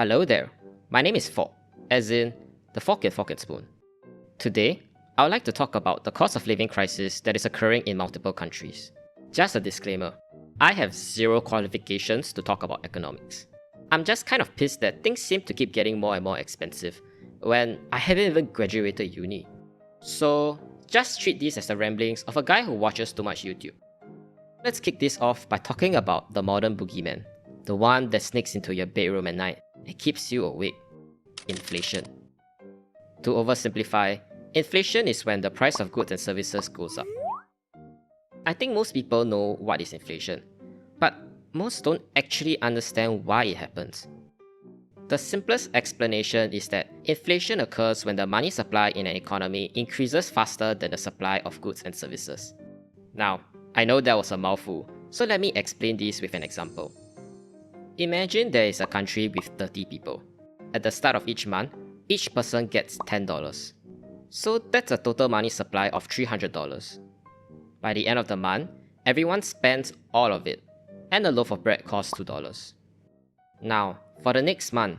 Hello there, my name is Fork, as in the fork and spoon. Today, I would like to talk about the cost of living crisis that is occurring in multiple countries. Just a disclaimer, I have zero qualifications to talk about economics. I'm just kind of pissed that things seem to keep getting more and more expensive when I haven't even graduated uni. So, just treat this as the ramblings of a guy who watches too much YouTube. Let's kick this off by talking about the modern boogeyman, the one that sneaks into your bedroom at night and keeps you awake. Inflation. To oversimplify, inflation is when the price of goods and services goes up. I think most people know what is inflation, but most don't actually understand why it happens. The simplest explanation is that inflation occurs when the money supply in an economy increases faster than the supply of goods and services. Now, I know that was a mouthful, so let me explain this with an example. Imagine there is a country with 30 people. At the start of each month, each person gets $10. So that's a total money supply of $300. By the end of the month, everyone spends all of it, and a loaf of bread costs $2. Now, for the next month,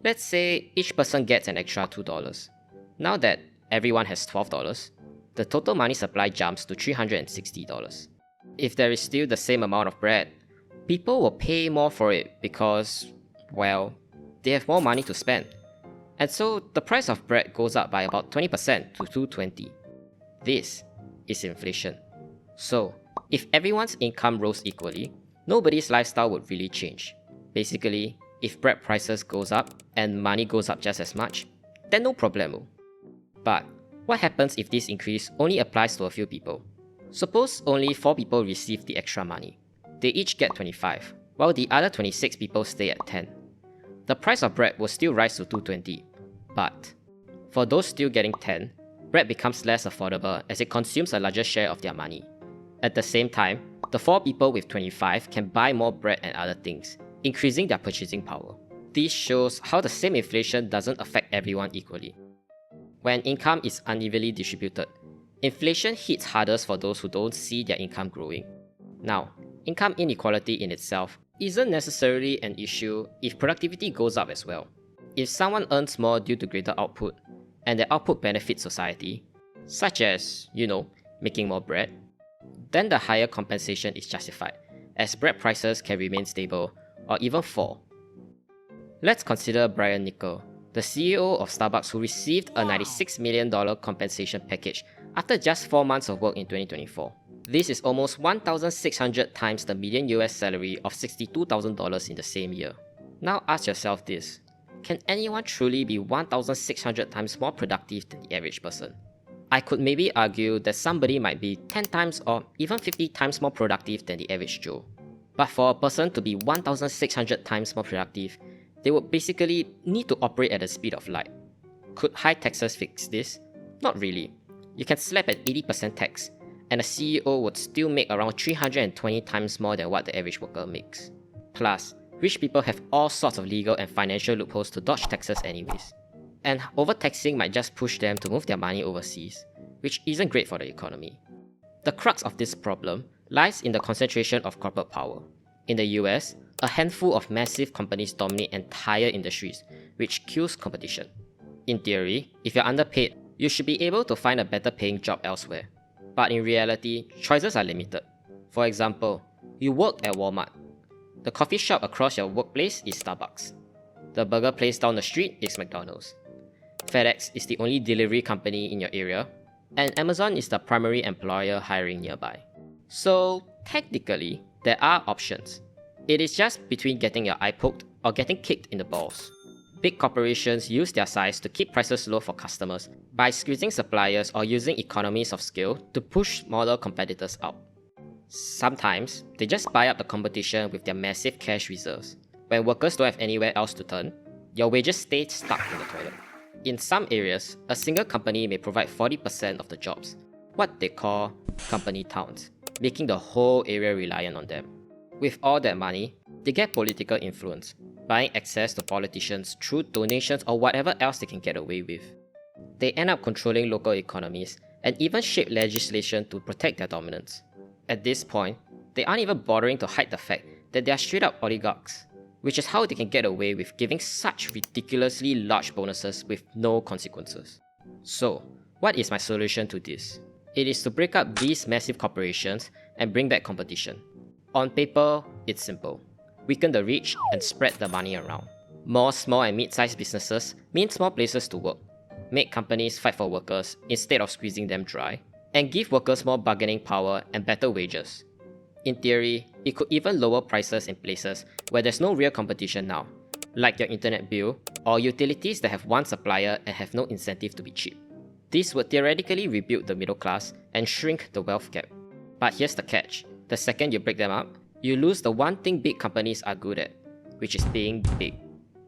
let's say each person gets an extra $2. Now that everyone has $12, the total money supply jumps to $360. If there is still the same amount of bread, people will pay more for it because, well, they have more money to spend. And so the price of bread goes up by about 20% to $2.20. This is inflation. So, if everyone's income rose equally, nobody's lifestyle would really change. Basically, if bread prices goes up and money goes up just as much, then no problemo. But what happens if this increase only applies to a few people? Suppose only 4 people receive the extra money. They each get 25, while the other 26 people stay at 10. The price of bread will still rise to $2.20, but for those still getting 10, bread becomes less affordable as it consumes a larger share of their money. At the same time, the 4 people with 25 can buy more bread and other things, increasing their purchasing power. This shows how the same inflation doesn't affect everyone equally. When income is unevenly distributed, inflation hits hardest for those who don't see their income growing. Now, income inequality in itself isn't necessarily an issue if productivity goes up as well. If someone earns more due to greater output, and their output benefits society, such as, making more bread, then the higher compensation is justified, as bread prices can remain stable or even fall. Let's consider Brian Niccol, the CEO of Starbucks, who received a $96 million compensation package after just 4 months of work in 2024. This is almost 1,600 times the median US salary of $62,000 in the same year. Now ask yourself this, can anyone truly be 1,600 times more productive than the average person? I could maybe argue that somebody might be 10 times or even 50 times more productive than the average Joe. But for a person to be 1,600 times more productive, they would basically need to operate at the speed of light. Could high taxes fix this? Not really. You can slap at 80% tax, and a CEO would still make around 320 times more than what the average worker makes. Plus, rich people have all sorts of legal and financial loopholes to dodge taxes anyways. And overtaxing might just push them to move their money overseas, which isn't great for the economy. The crux of this problem lies in the concentration of corporate power. In the US, a handful of massive companies dominate entire industries, which kills competition. In theory, if you're underpaid, you should be able to find a better paying job elsewhere. But in reality, choices are limited. For example, you work at Walmart. The coffee shop across your workplace is Starbucks. The burger place down the street is McDonald's. FedEx is the only delivery company in your area, and Amazon is the primary employer hiring nearby. So, technically, there are options. It is just between getting your eye poked or getting kicked in the balls. Big corporations use their size to keep prices low for customers by squeezing suppliers or using economies of scale to push smaller competitors out. Sometimes, they just buy up the competition with their massive cash reserves. When workers don't have anywhere else to turn, your wages stay stuck in the toilet. In some areas, a single company may provide 40% of the jobs, what they call company towns, making the whole area reliant on them. With all that money, they get political influence, buying access to politicians through donations or whatever else they can get away with. They end up controlling local economies and even shape legislation to protect their dominance. At this point, they aren't even bothering to hide the fact that they are straight up oligarchs. which is how they can get away with giving such ridiculously large bonuses with no consequences. So, what is my solution to this? It is to break up these massive corporations and bring back competition. On paper, it's simple. Weaken the rich and spread the money around. More small and mid-sized businesses means more places to work. Make companies fight for workers instead of squeezing them dry, and give workers more bargaining power and better wages. In theory, it could even lower prices in places where there's no real competition now, like your internet bill or utilities that have one supplier and have no incentive to be cheap. This would theoretically rebuild the middle class and shrink the wealth gap. But here's the catch. The second you break them up, you lose the one thing big companies are good at, which is being big.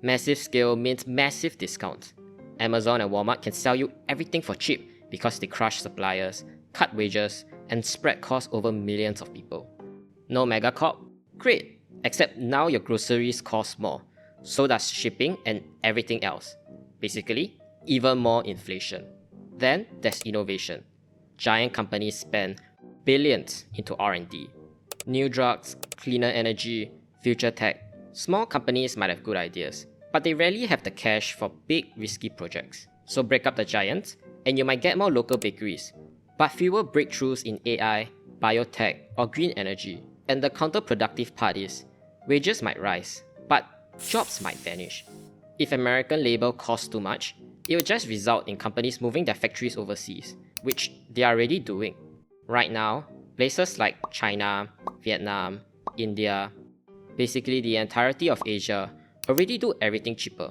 Massive scale means massive discounts. Amazon and Walmart can sell you everything for cheap because they crush suppliers, cut wages, and spread costs over millions of people. No megacorp? Great! Except now your groceries cost more, so does shipping and everything else. Basically, even more inflation. Then there's innovation. Giant companies spend billions into R&D. New drugs, cleaner energy, future tech. Small companies might have good ideas, but they rarely have the cash for big, risky projects. So break up the giants, and you might get more local bakeries, but fewer breakthroughs in AI, biotech, or green energy. And the counterproductive part is, wages might rise, but jobs might vanish. If American labor costs too much, it will just result in companies moving their factories overseas, which they are already doing. Right now, places like China, Vietnam, India, basically the entirety of Asia, already do everything cheaper.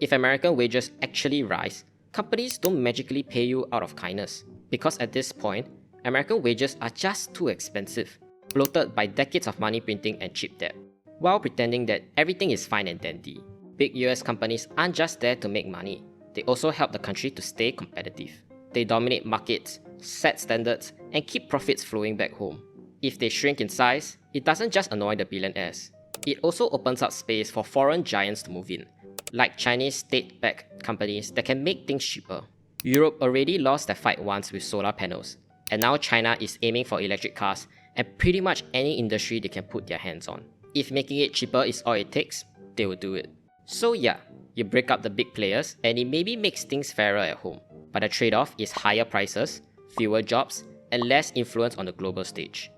If American wages actually rise, companies don't magically pay you out of kindness, because at this point, American wages are just too expensive, bloated by decades of money printing and cheap debt, while pretending that everything is fine and dandy. Big US companies aren't just there to make money, they also help the country to stay competitive. They dominate markets, set standards, and keep profits flowing back home. If they shrink in size, it doesn't just annoy the billionaires. It also opens up space for foreign giants to move in, like Chinese state-backed companies that can make things cheaper. Europe already lost their fight once with solar panels, and now China is aiming for electric cars and pretty much any industry they can put their hands on. If making it cheaper is all it takes, they will do it. So yeah, you break up the big players and it maybe makes things fairer at home, but the trade-off is higher prices, fewer jobs, and less influence on the global stage.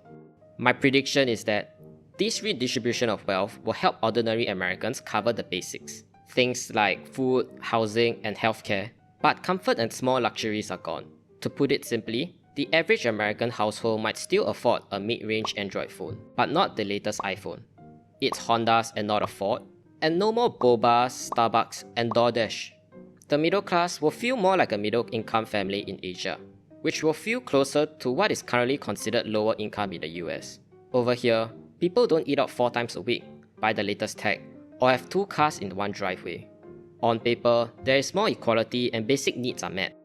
My prediction is that this redistribution of wealth will help ordinary Americans cover the basics. Things like food, housing, and healthcare, but comfort and small luxuries are gone. To put it simply, the average American household might still afford a mid-range Android phone, but not the latest iPhone. It's Hondas and not a Ford, and no more Bobas, Starbucks, and DoorDash. The middle class will feel more like a middle-income family in Asia, which will feel closer to what is currently considered lower income in the US. Over here, people don't eat out 4 times a week, buy the latest tech, or have 2 cars in one driveway. On paper, there is more equality and basic needs are met.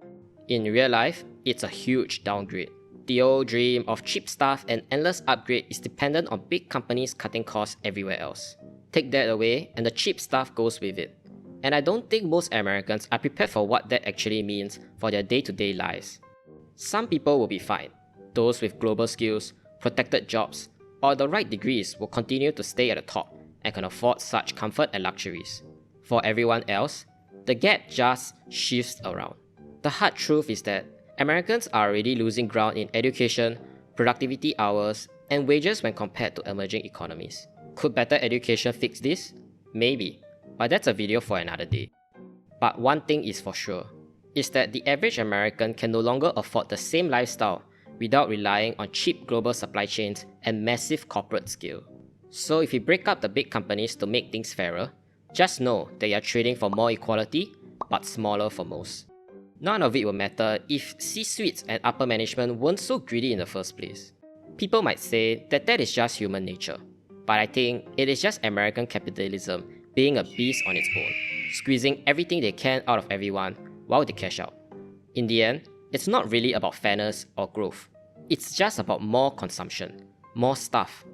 In real life, it's a huge downgrade. The old dream of cheap stuff and endless upgrade is dependent on big companies cutting costs everywhere else. Take that away, and the cheap stuff goes with it. And I don't think most Americans are prepared for what that actually means for their day-to-day lives. Some people will be fine. Those with global skills, protected jobs, or the right degrees will continue to stay at the top and can afford such comfort and luxuries. For everyone else, the gap just shifts around. The hard truth is that Americans are already losing ground in education, productivity hours, and wages when compared to emerging economies. Could better education fix this? Maybe, but that's a video for another day. But one thing is for sure, is that the average American can no longer afford the same lifestyle without relying on cheap global supply chains and massive corporate scale. So if you break up the big companies to make things fairer, just know that you are trading for more equality, but smaller for most. None of it will matter if C-suites and upper management weren't so greedy in the first place. People might say that that is just human nature, but I think it is just American capitalism being a beast on its own, squeezing everything they can out of everyone while they cash out. In the end, it's not really about fairness or growth. It's just about more consumption, more stuff.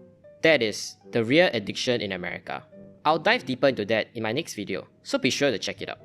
That is the real addiction in America. I'll dive deeper into that in my next video, so be sure to check it out.